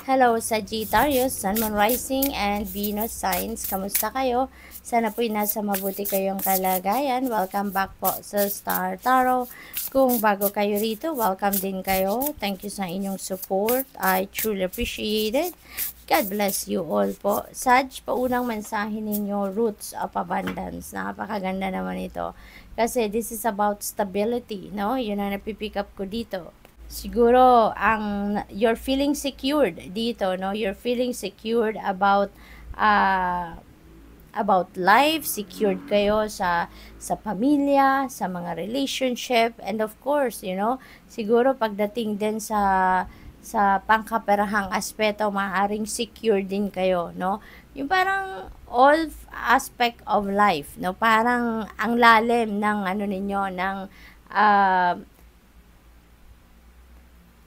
Hello Sagittarius, Sun, Moon, Rising, and Venus signs. Kamusta kayo? Sana po'y nasa mabuti kayong kalagayan. Welcome back po sa Star Tarot. Kung bago kayo rito, welcome din kayo. Thank you sa inyong support. I truly appreciate it. God bless you all po. Sag, paunang mensahe ninyo, Roots of Abundance. Napakaganda naman ito. Kasi this is about stability, no? Yun ang napipick up ko dito. Siguro you're feeling secured dito, no? You're feeling secured about life, secured kayo sa pamilya, sa mga relationship, and of course, siguro pagdating din sa pangkaperahang aspeto, maaaring secure din kayo, no? Yung parang all aspect of life, no? Parang ang lalim ng ninyo ng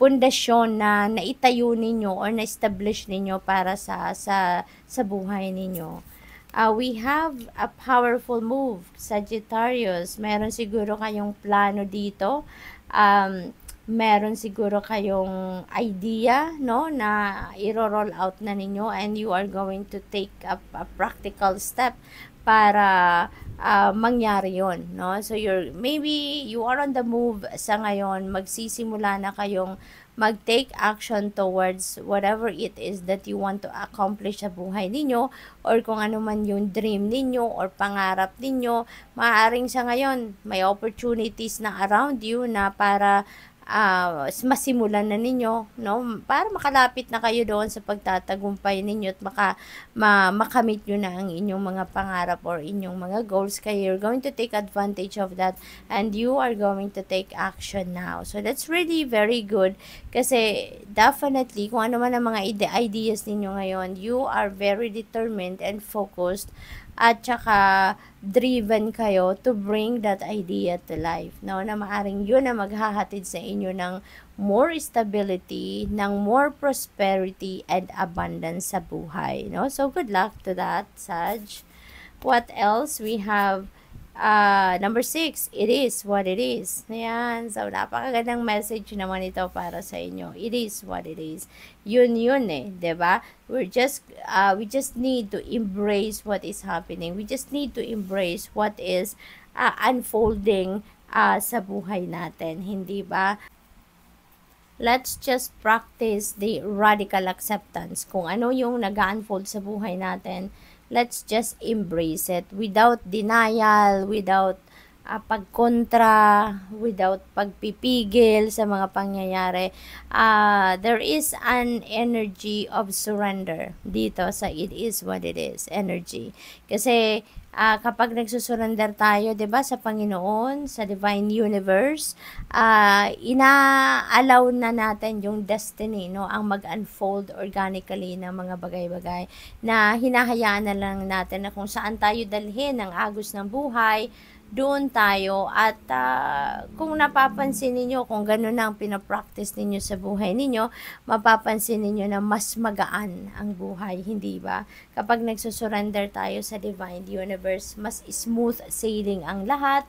pundasyon na naitayo ninyo or na-establish ninyo para sa buhay ninyo. We have a powerful move, Sagittarius. Meron siguro kayong plano dito. Meron siguro kayong idea, no, na i-roll out na ninyo, and you are going to take a practical step para mangyari yon, no? So maybe you are on the move sa ngayon, magsisimula na kayong mag-take action towards whatever it is that you want to accomplish sa buhay ninyo, or kung ano man yung dream ninyo or pangarap ninyo. Maaaring sa ngayon may opportunities na around you na para masimulan na ninyo, no? Para makalapit na kayo doon sa pagtatagumpay ninyo at makamit nyo na ang inyong mga pangarap or inyong mga goals. Kaya you're going to take advantage of that and you are going to take action now. So that's really very good kasi definitely kung ano man ang mga ideas ninyo ngayon, you are very determined and focused at saka driven kayo to bring that idea to life, no? Na maaring yun na maghahatid sa inyo ng more stability, ng more prosperity and abundance sa buhay, no? So good luck to that, Sag. What else? We have number 6, it is what it is. Ayan. So, napakagandang message naman ito para sa inyo. It is what it is. Yun eh. Diba? We just need to embrace what is happening. We just need to embrace what is unfolding sa buhay natin. Hindi ba? Let's just practice the radical acceptance. Kung ano yung nag-unfold sa buhay natin, let's just embrace it without denial, without pagkontra, without pagpipigil sa mga pangyayari. There is an energy of surrender dito sa it is what it is energy. Kasi kapag nagsusurrender tayo, 'di ba, sa Panginoon, sa divine universe, ina-allow na natin yung destiny, no, ang mag-unfold organically ng mga bagay-bagay na hinahayaan na lang natin na kung saan tayo dalhin ang agos ng buhay, doon tayo. At kung napapansin ninyo, kung gano'n ang pinapractice ninyo sa buhay ninyo, mapapansin ninyo na mas magaan ang buhay, hindi ba? Kapag nagsusurrender tayo sa divine universe, mas smooth sailing ang lahat.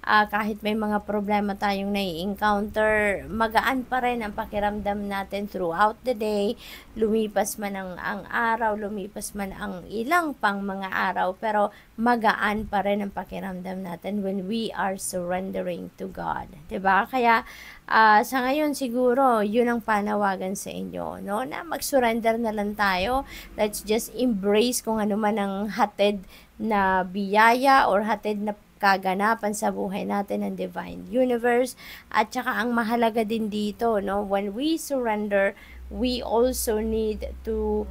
Kahit may mga problema tayong nai-encounter, magaan pa rin ang pakiramdam natin throughout the day. Lumipas man ang araw, lumipas man ang ilang pang mga araw, pero magaan pa rin ang pakiramdam natin when we are surrendering to God. 'Di ba? Kaya sa ngayon siguro, yun ang panawagan sa inyo, no? Na mag-surrender na lang tayo. Let's just embrace kung ano man ang hatid na biyaya or hatid na kaganapan sa buhay natin ng divine universe. At saka ang mahalaga din dito, no, when we surrender, we also need to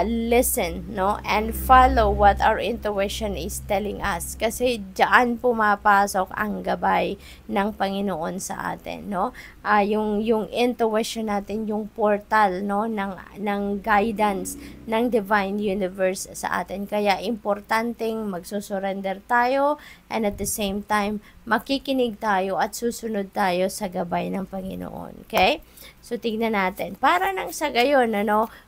listen, no, and follow what our intuition is telling us, kasi diyan pumapasok ang gabay ng Panginoon sa atin, no. Yung intuition natin, yung portal, no, ng guidance ng divine universe sa atin. Kaya importanteng magsusurrender tayo, and at the same time makikinig tayo at susunod tayo sa gabay ng Panginoon. Okay? So tignan natin, para nang sa gayon,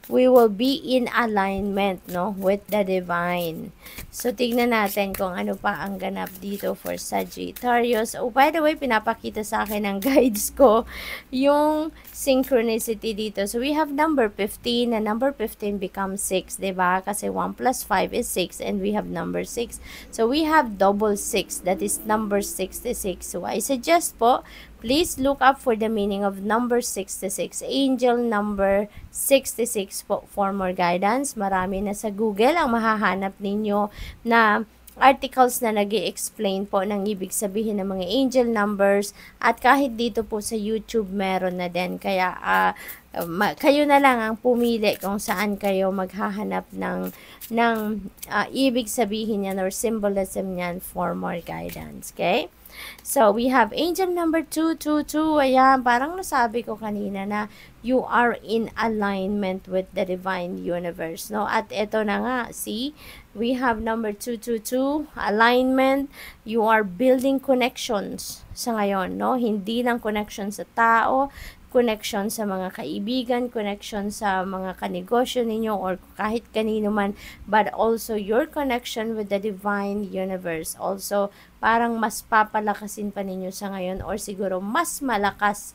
we will be in alignment, no, with the divine. So tignan natin kung ano pa ang ganap dito for Sagittarius. Oh, by the way, pinapakita sa akin ng guides ko yung synchronicity dito. So, we have number 15, and number 15 becomes 6, diba? Kasi 1 plus 5 is 6, and we have number 6. So, we have double 6, that is number 66. So, I suggest po, please look up for the meaning of number 66. Angel number 66 po for more guidance. Marami na sa Google ang mahahanap ninyo na articles na nag-i-explain po ng ibig sabihin ng mga angel numbers, at kahit dito po sa YouTube meron na din. Kaya kayo na lang ang pumili kung saan kayo maghahanap ng ibig sabihin yan or symbolism yan for more guidance. Okay? So, we have angel number 222. Ayan, parang nasabi ko kanina na you are in alignment with the divine universe, no? At ito na nga, see? We have number 222, alignment. You are building connections sa ngayon, no? Hindi lang connection sa tao, connection sa mga kaibigan, connection sa mga kanegosyo ninyo or kahit kanino man, but also your connection with the divine universe. Also, parang mas papalakasin pa ninyo sa ngayon or siguro mas malakas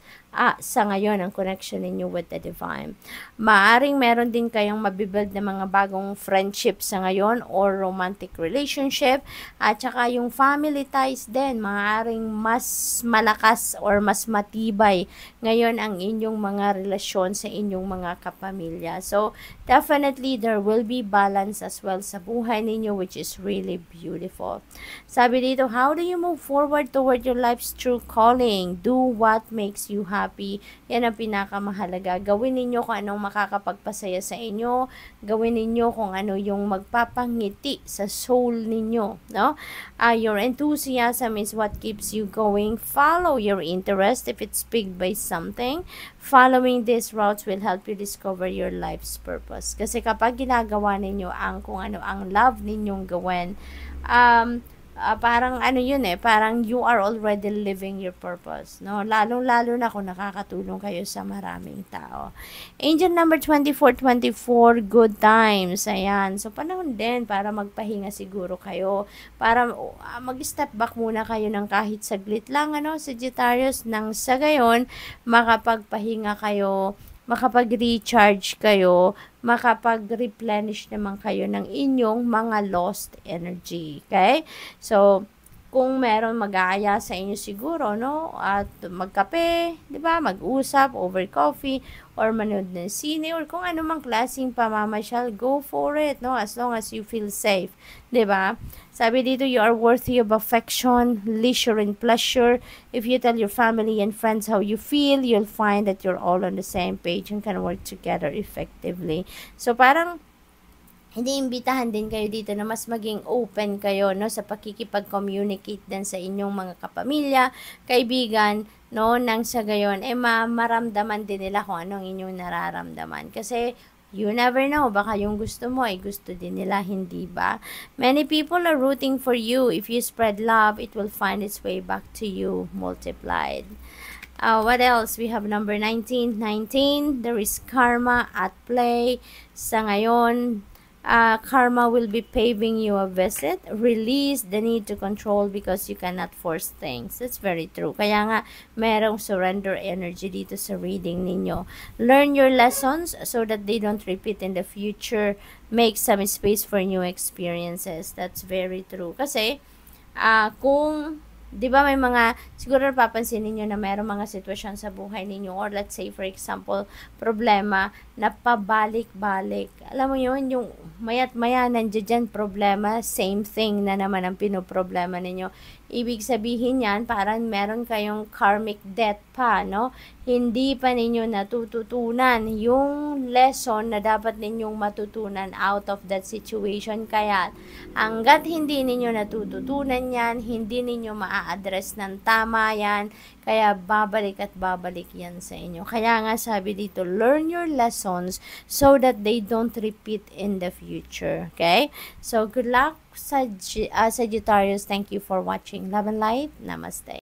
sa ngayon ang connection ninyo with the divine. Maaring meron din kayong mabibuild na mga bagong friendship sa ngayon or romantic relationship, at saka yung family ties din, maaring mas malakas or mas matibay ngayon ang inyong mga relasyon sa inyong mga kapamilya. So, definitely there will be balance as well sa buhay ninyo, which is really beautiful. Sabi dito, how do you move forward toward your life's true calling? Do what makes you happy. Yan ang pinakamahalaga. Gawin ninyo kung anong makakapagpasaya sa inyo. Gawin ninyo kung ano yung magpapangiti sa soul ninyo. No? Your enthusiasm is what keeps you going. Follow your interest if it's piqued by something. Following these routes will help you discover your life's purpose. Kasi kapag ginagawa ninyo ang kung ano ang love ninyong gawin, parang ano yun parang you are already living your purpose, no? Lalo na kung nakakatulong kayo sa maraming tao. Angel number 2424, good times. Ayan. So, panahon din para magpahinga siguro kayo. Para mag-step back muna kayo ng kahit saglit lang, Sagittarius, nang sa gayon, makapagpahinga kayo, makapag-recharge kayo, makapag-replenish naman kayo ng inyong mga lost energy. Okay? So, kung meron mag-aaya sa inyo siguro, no? At magkape, di ba? Mag-usap over coffee, or manood ng sine, or kung ano mang klaseng pamamasyal, go for it, no? As long as you feel safe, di ba? Sabi dito, you are worthy of affection, leisure, and pleasure. If you tell your family and friends how you feel, you'll find that you're all on the same page and can work together effectively. So, parang iniimbitahan din kayo dito na mas maging open kayo, no, sa pakikipag-communicate din sa inyong mga kapamilya, kaibigan, no, nang sa gayon, maramdaman din nila kung anong inyong nararamdaman. Kasi, you never know, baka yung gusto mo ay gusto din nila, hindi ba? Many people are rooting for you. If you spread love, it will find its way back to you multiplied. What else? We have number 19. There is karma at play. Sa ngayon, karma will be paving you a visit. Release the need to control because you cannot force things. That's very true. Kaya nga, merong surrender energy dito sa reading ninyo. Learn your lessons so that they don't repeat in the future. Make some space for new experiences. That's very true. Kasi, kung di ba may mga, siguro napapansin ninyo na mayroong mga sitwasyon sa buhay ninyo, or let's say for example, problema na pabalik-balik. Alam mo yun, yung mayat maya nandiyan dyan problema, same thing na naman ang pinoproblema ninyo. Ibig sabihin yan, parang meron kayong karmic debt pa, no? Hindi pa ninyo natututunan yung lesson na dapat ninyong matutunan out of that situation. Kaya, hanggat hindi ninyo natututunan yan, hindi ninyo maa-address ng tama yan, kaya babalik at babalik yan sa inyo. Kaya nga sabi dito, learn your lessons so that they don't repeat in the future. Okay? So, good luck, Sagittarius. Thank you for watching. Love and light. Namaste.